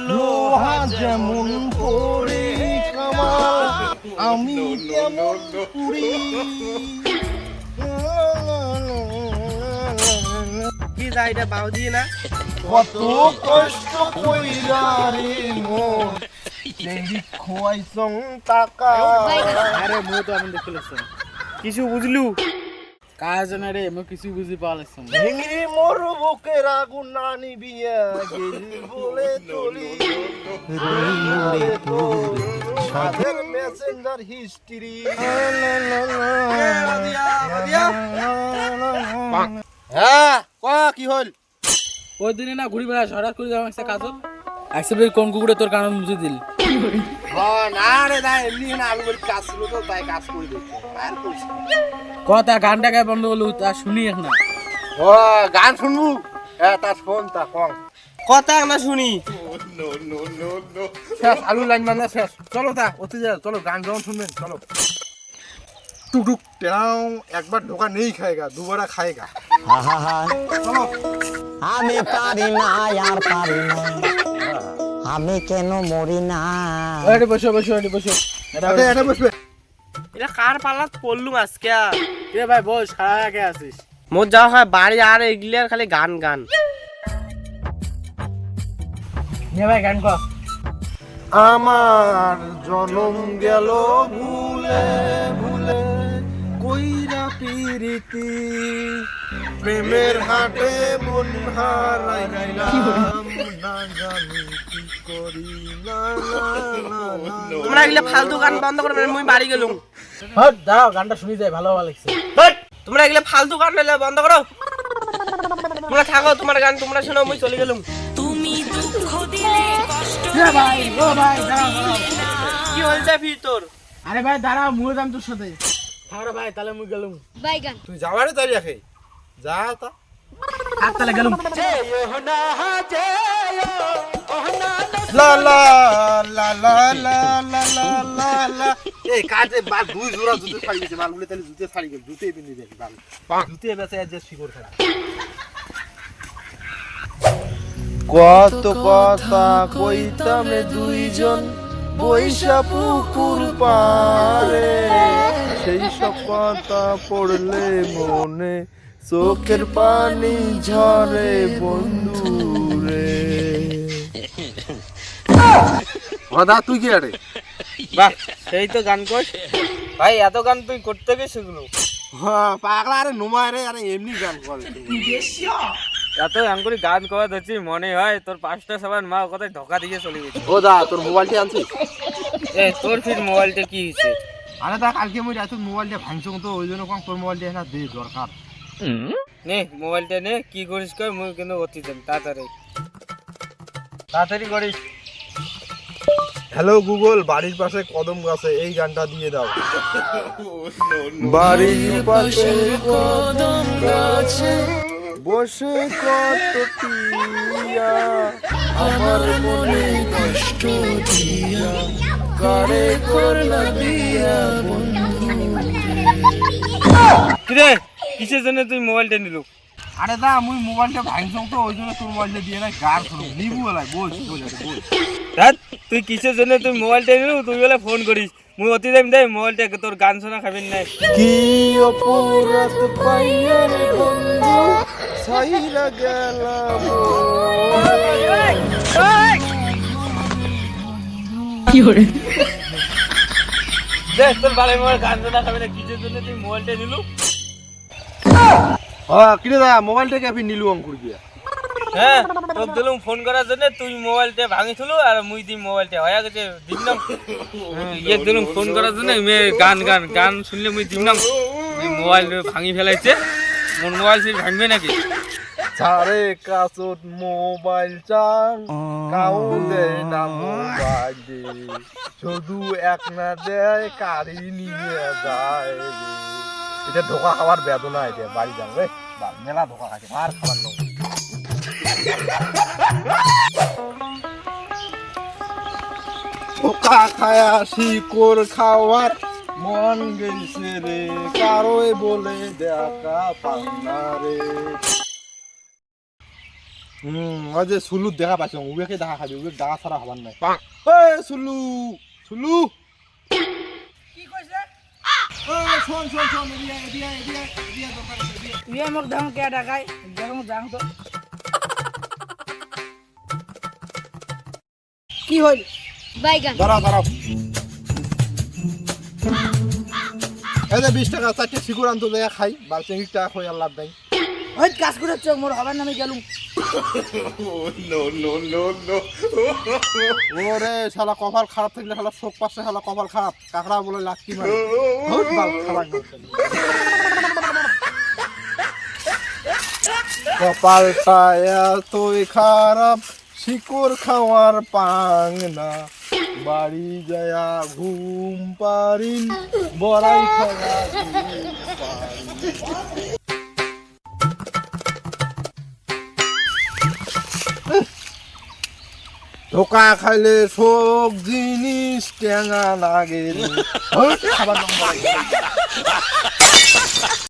লোহা যেমন পড়ে কামাল আমি তেমন পুরি। কি যা এটা বাউ দিয়ে না কত কষ্ট কইরা রে মোর লেঙ্গি খোয়াইছং টাকা। আরে মু তো আমি দেখতে লাগছে কিছু বুঝলু কাজ না রে মু কিছু বুঝি পাওয়া লাগছে না। ভেঙে মোর বুকের আগুন না নিবিয়া গেল বলে চলি সাদের মেসেঞ্জার হিস্ট্রি। হ্যাঁ ক কি হল? ওই দিনে না ঘুরি বেড়া হঠাৎ করে যাওয়া একটা কাজ আইসে বের কোন কুকুরে তোর কারণ বুঝে দিল। না রে না এমনি না আলু বাড়ি কাজ ছিল তো তাই কাজ করে দিচ্ছে আর কইছি। কথা গানটা গায়ে বন্ধ হলো তা শুনি না। ও গান শুনবু? হ্যাঁ তা শোন তা কম কথা না শুনি শেষ আলু লাইন মানে শেষ। চলো তা অতি যা চলো গান গান শুনবেন চলো। টুকটুক টেনাও একবার ঢোকা নেই খায়গা দুবারা খায়গা। চলো আমি পারি না আর পারি না আমি কেন মরি না। এটি বসো বসো এটি বসো। এটা বসবে। এটা কার পাল্লাত পড়লুম আজকে রে ভাই বস খাড়া কে আছিস? মোর যাওয়া হয় বাড়ি আর এগুলিয়ার খালি গান গান। নে ভাই গান কর। আমার জনম গেল ভুলে ভুলে কইরা পিরিতি প্রেমের হাটে মন হারাইলাম না জানি কি করি না তোমরা এগুলা ফালতু গান বন্ধ করে মুই বাড়ি গেলুম। হট দাও গানটা শুনি যায় ভালো ভালো লাগছে। তোমরা এগুলা ফালতু গান নিলে বন্ধ করো। তোমরা থাকো তোমার গান তোমরা শোনো মুই চলে গেলুম। রে ভাই ও ভাই দাঁড়াও দাঁড়াও। কি হইছে ফির তোর? আরে ভাই দাঁড়াও মুয়ে যাম তোর সাথে। থাক রে ভাই তাহলে মুই গেলুম। বাইগান তুই যাওয়ারে দাঁড়িয়ে রাখে যা তা থাক তাহলে গেলুম। লা লা লা লা লা লা লা লা লা। এই কাজে বাল দুই জোড়া জুতো ফাড়ি গেছে বালগুলো তাহলে জুতো ফাড়ি গেল জুতো পিনে দেন বাল জুতো বেঁচে আজ শিকড় খায়। কত কথা কইতাম দুইজন বৈশা পুকুর পারে সেই সব কথা পড়লে মনে চোখের পানি ঝরে বন্ধু রে। দাদা তুই কি আরে বাহ সেই তো গান কর ভাই। এত গান তুই করতে গেছিস সেগুলো? হ্যাঁ পাগলা আরে নুমায় রে আরে এমনি গান করে। এত গান করে গান করা ধরছি মনে হয় তোর 5টা সবার মা কোথায় ধোকা দিয়ে চলে গেছে। ও দা তোর মোবাইলটি আনছিস? এ তোর ফির মোবাইলটা কি হয়েছে? আরে দা কালকে মুই রাতে মোবাইলটা ভাঙছো তো ওই জন্য কোন তোর মোবাইলটা না দে দরকার। নে মোবাইলটা নে কি করিস কর মুই কিন্তু অতি দেন তাড়াতাড়ি তাড়াতাড়ি করিস। হ্যালো গুগল বাড়ির পাশে কদম গাছে এই গানটা দিয়ে দাও। বাড়ির পাশে কদম গাছে বসে কত টিয়া আমার মনে কষ্ট দিয়া কারে করলা বিয়া বন্ধু। কিরে কিসের জন্য তুই মোবাইলটা নিলু? আরে দা মুই মোবাইলটা ভাঙছো তো ওই জন্য তোর মোবাইলটা দিয়ে না গান শুনো নিবু এলাই বল বল বল। ধ্যাৎ, তুই কিসের জন্য তুই মোবাইলটা নিলু? তুই বলে ফোন করিস মুই অতি টাইম দেয় মোবাইলটা তোর গান শোনা খাবেন না। কি অপরাধ পাইয়া রে বন্ধু ছাইরা গেলাম দেখ তোর বাড়ি মোবাইল গান শোনা খাবে না কিসের জন্য তুই মোবাইলটা নিলু? হ্যাঁ কিরে দা মোবাইলটাকে আপনি নিলু অঙ্কুর দিয়া। হ্যাঁ তোর দিলুম ফোন করার জন্য তুই মোবাইলটা ভাঙিছিল আর মুই দি মোবাইলটা হয়ে গেছে দিলাম। ইয়ে দিলুম ফোন করার জন্য গান গান গান শুনলে মুই দিলাম মোবাইল ভাঙি ফেলাইছে। মোর মোবাইল সে ভাঙবে নাকি? ছাড়ে কাছত মোবাইল চান কাউ দেয় না মোবাইল দে শুধু এক না দেয় কারি নিয়ে যায় রে। এটা ধোকা খাওয়ার বেদনা এটা বাড়ি যান রে মেলা ধোকা খাচ্ছে আর খাবার লোক। ধোকা খায়া শিকড় খাওয়ার মন গেছে রে কারোই বলে দেখা পান্না রে। ওই যে সুলু দেখা পাইছ উবেকে দেখা খাবি উবে ডাকা ছাড়া হবার নাই সুলু সুলু কি কইছে শোন শোন শোন এদিয়া দোকান এদিয়া তুই মোক দাম কে টাকায় দেখো যাং তো কি হইল বাইগান দাঁড়াও দাঁড়াও এই যে 20 টাকা চারটে সিগুর আনতো দেয়া খাই বালচিং টাকা খই আর লাভ নাই ওই কাজ করে চোখ মোর হবার নামে গেলুম ওরে শালা কপাল খারাপ থাকলে শালা শোক পাশে শালা কপাল খারাপ কাকড়া বলে লাত্তি মারে খাবার কপালটা এতই খারাপ শিকড় খাওয়ার পাং না বাড়ি যায়া ঘুম পারিন বড়াই খাওয়া ধোকা খাইলে সব জিনিস টেঙা লাগে খাবার